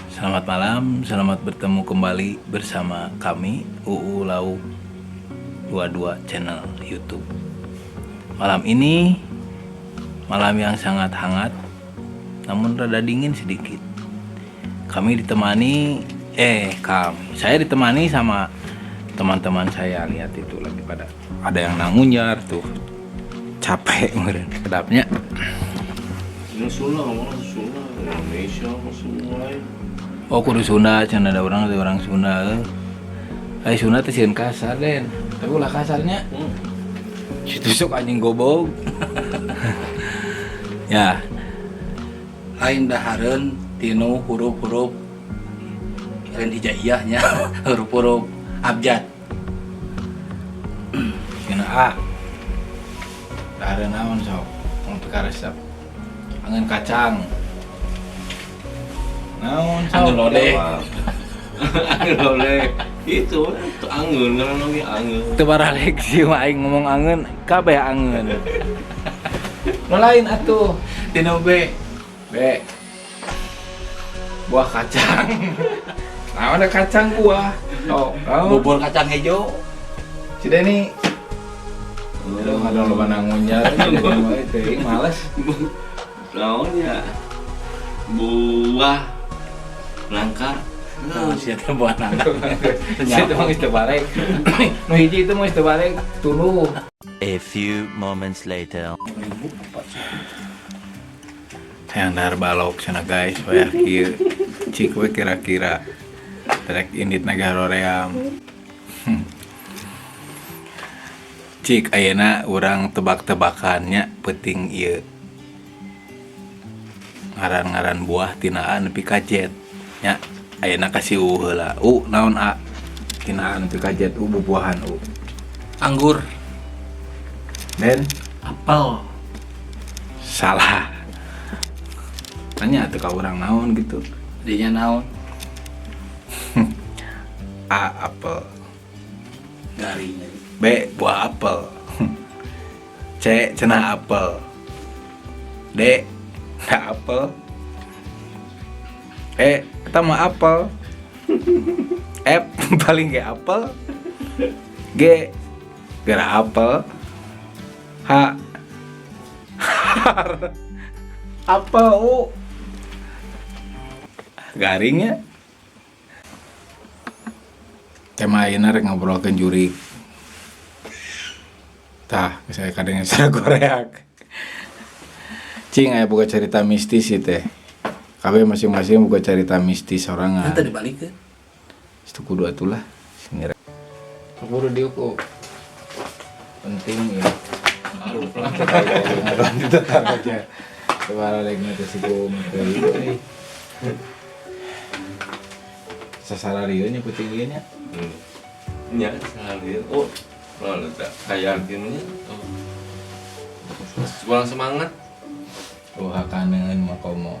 Selamat malam, selamat bertemu kembali bersama kami UU Lau 22 channel YouTube. Malam ini malam yang sangat hangat, namun rada dingin sedikit. Saya ditemani sama teman-teman saya. Lihat itu lagi pada ada yang nangunyar tuh, capek meren kedapnya. Ini Sunda, ngomong Sunda, Indonesia semua. Oh kudu Sunda, can ada orang Sunda. Sunda teh sieun kasar den, tapi ulah kasarnya. Situ sok anjing gobog. Ya. Lain dahareun tinu huruf-huruf lain hijaiyahnya, huruf-huruf abjad. Cenah A. Dahareun naon sok? Mun karesep. Angeun kacang. Naon Angin lodeh. jawab. Angin lodeh. Itu angin, karena lagi angin. Teu baralek sih mah aing ngomong angeun, kabeh angeun. Nu lain atuh, dina B. B. Buah kacang. Nah, ada kacang buah. Oh, Bubur kacang hijau. Si Deni. Aduh, ada loba nangunyar. Teuing males. Naonnya? Buah nangka. Nah, sia teh buah nangka. Sia teh mah geus teu barek. Nu hiji itu mah geus teu barek, tuluh. A few moments later. Yang dar balok sana guys, waya kieu. Cik we kira-kira trek indit nagara hoream. Cik ayeuna urang tebak-tebakannya penting ieu. Ngaran-ngaran buah tinaan nepi kajet nya. Ayeuna kasih heula. Naon A? Tinaan nepi kajet bubuahan Anggur. Den Apel. salah. Tanya atuh ka urang naon gitu. Dinya naon? A. Apel. Garing. B. Buah apel. C. Cenah apel. D. Da apel. E. Kita mah apel. F. Paling ge apel. G. Gara apel. H. Apel. Garingnya. Tema ayeuna rek ngobrolkeun jurig. Tah, saya kadang secara Koreak. Cing aya boga cerita mistis ieu teh. Kabeh masing-masing boga cerita mistis sorangan. Nanti dibalikeun. Itu kudu atulah. Sini rek. Keburu diuku. Penting ya. Ngaron di tetangga aja. Kebara legna teh sigum teh. Sasara rieu nya penting ieu nya. Nya sehari. Oh, kalau tak kayak gini. Kurang semangat. Kaneun mah komo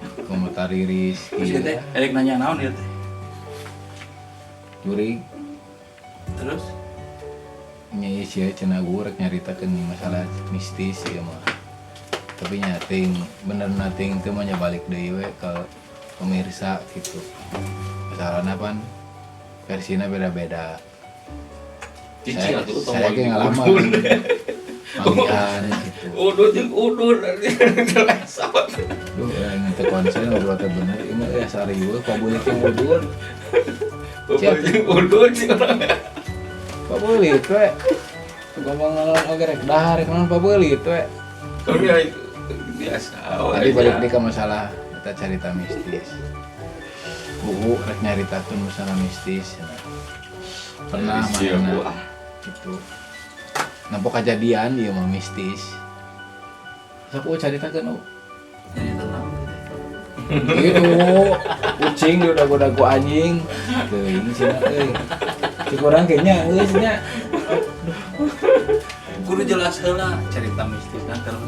tariris Terus teh, elek nanya naon ieu teh. jurig Terus nya ieu sia cenah rek nyaritakeun masalah mistis ieu mah. Tapi nya ting bener ting teu mah nya balik deui we ka pemirsa gitu. Masalahna pan versina beda-beda. cicing atuh Saya ge ngalaman. Panggilan gitu. Udut jeung udut jelas apa. Duh, yang teu konsen ngobrol teh bener. Ieu mah ya sarieuh pabulik yang udut. Bapak jeung udut sih orang. Pabulik we. Ngomong ngalon oge rek dahar rek naon pabulik we. Tapi ya biasa. Tadi balik deui ka masalah eta cerita mistis. Rek nyaritakeun masalah mistis. Pernah mana gitu. Nampak kejadian ieu mah mistis. Sok caritakeun Jadi tenang. Gitu, kucing udah goda-goda anjing. Teuing cenah euy. Cik urang kayaknya geus nya. Kudu jelas heula cerita mistis kan terus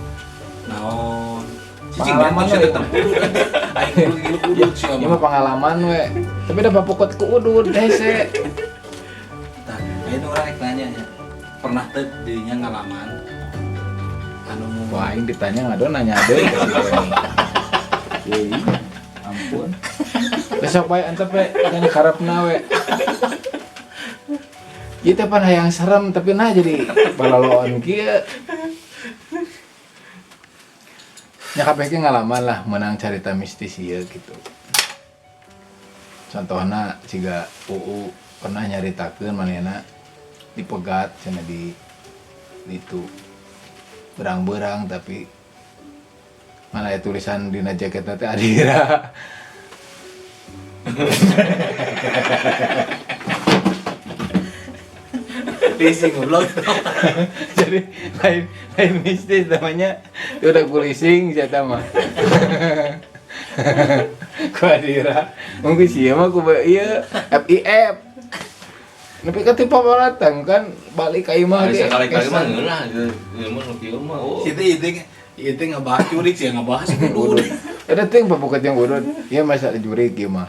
naon. Pengalaman Cicing we. tetep aing kudu udut sih. Ieu mah pengalaman we. Tapi da bapokot ku udud hese. Tah, ayeuna urang rek nanya nya. Pernah teu dirinya ngalaman anu Wah, aing ditanya ngadon nanya deui ka si Deni. Ampun. Geus sok bae antep we kan karepna we. Ieu teh pan hayang serem tapi nah jadi balaloan kieu. Nya kabeh ge ngalaman lah menang carita mistis ieu gitu. Contohna ciga UU pernah nyaritakeun manehna dipegat cenah di itu berang-berang tapi mana ya tulisan dina jaketna teh Adira. Pusing goblok. Jadi lain mistis namanya itu udah kulising saya mah. Ku Adira mungkin sih mah ku ieu FIF. Tapi kan tipe datang kan balik ka imah Bisa kali-kali mah kesan. ngeunah ieu mah nu kieu mah. Oh. Situ itu ngebahas curik sih ngebahas Udud. Ada ting pabuket yang udud. Ieu masa jurik ieu mah.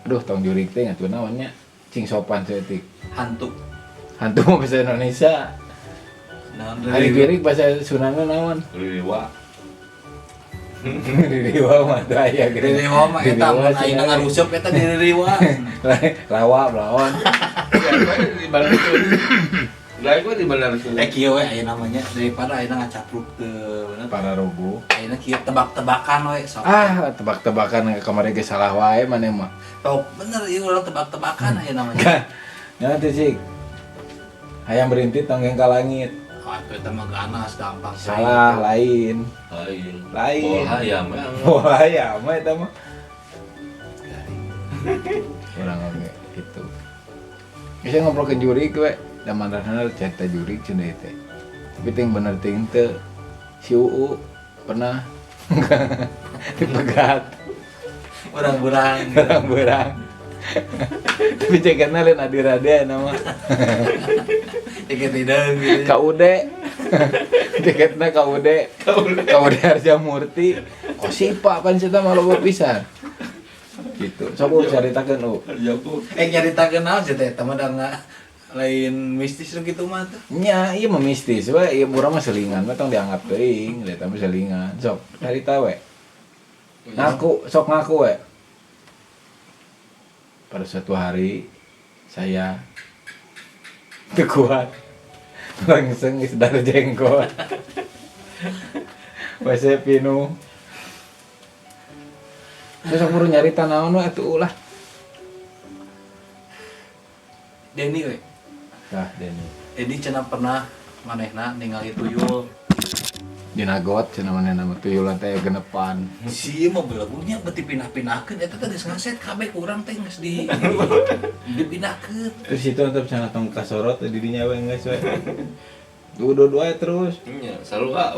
Aduh tong jurik teh atuh naonnya cing sopan setik. hantu. Hantu mah bahasa Indonesia. Nah, Hari jurik bahasa Sundana naon? Liwa. Riwa mah teu aya gitu. Dari Riwa mah eta mun ayeuna ngarusup eta di Riwa. Rawa lawan. Di Bandar itu. Lain gua di Bandar itu. Kieu we aya namanya daripada ayeuna ngacapruk teu bener. Para rogo. Ayeuna kieu tebak-tebakan we sok. Ah, tebak-tebakan kamari ge salah wae maneh mah. Tok bener ieu urang tebak-tebakan aya namanya. Nanti sih. Hayang berintit tonggeng ka langit. Atuh eta mah ganas gampang. Salah lain. Lain. Lain. Oh, ayam mah. Wah, ya mah eta mah. Urang oge gitu. Bisa ngobrol ke jurik we, da mandarna cerita jurik cenah teh. Tapi ting bener ting teu si UU pernah dipegat Urang-urang. berang-berang. Tapi jaketna lain Adira deh nama. Tiket hideung gitu. KUD. Jaketna KUD. KUD Harjamurti. Kosipa pan cenah mah loba pisan. Gitu. Sok caritakeun U. Jago. Nyaritakeun naon sih teh eta mah da lain mistis nu kitu mah teh. Nya, ieu mah mistis we, ieu urang mah selingan, mah tong dianggap teuing, eta mah selingan. Sok carita we. Ngaku, sok ngaku we. Pada suatu hari saya kuat langsung isdar jenggot. Wese pinu. Terus aku baru nyarita naon we atuh ulah. Deni we. Tah Deni. Deni cenah pernah manehna ningali tuyul. Dina got cenah manehna mah tuyul teh genepan. Si mah belagunya beti pindah-pindahkeun eta teh geus ngaset kabeh ku urang teh geus dipindahkeun. Terus itu untuk cenah tong kasorot di dinya we geus we. Dua-dua terus. Nya, selalu ah.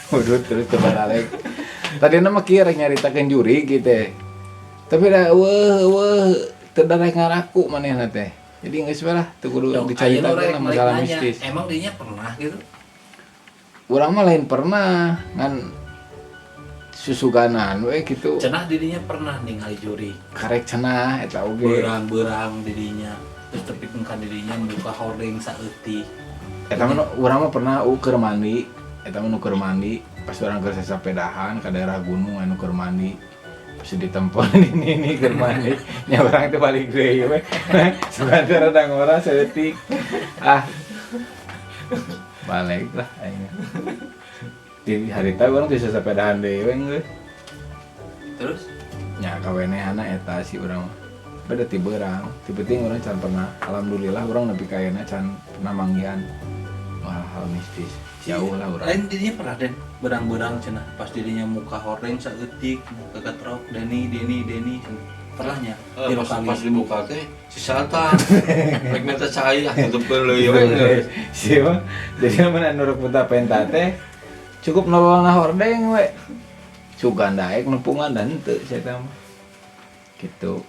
Udut terus tebaralek. Tadi nama kieu rek nyaritakeun juri gitu. Tapi da weuh teu darek ngaraku manehna teh. Jadi geus we lah teu kudu dicaritakeun lah masalah mistis. Emang dinya pernah gitu? Urang mah lain pernah ngan susuganan we gitu. Cenah dirinya pernah ningali juri. Karek cenah eta oge. Berang-berang dirinya. Terus tepikeun dirinya buka hordeng saeutik. Eta mah urang mah pernah keur mandi. Eta mah nu keur mandi pas urang keur sasapedahan ka daerah gunung anu keur mandi. Pas ditempel ini keur mandi. Nya urang teh balik deui we. Sebentar ada ngora saeutik. Ah. Balik lah aing. Di harita urang teh sasapedahan deui we geus. Terus Nya kawenehana eta si urang mah. Beda ti beurang, ti penting urang can pernah alhamdulillah urang nepi ka ayeuna can pernah manggihan hal-hal mistis. Jauh lah urang. lain dirinya pernah den berang-berang cenah pas dirinya muka hordeng saeutik muka ketrok Deni pernahnya di Pas lokal dibuka teh si setan. Rek minta cahaya tutupkeun leuweung. Siapa? Jadi mana nurut puta penta teh cukup nolongna hordeng we. Sugan daek nempungan dan henteu saya mah. Gitu.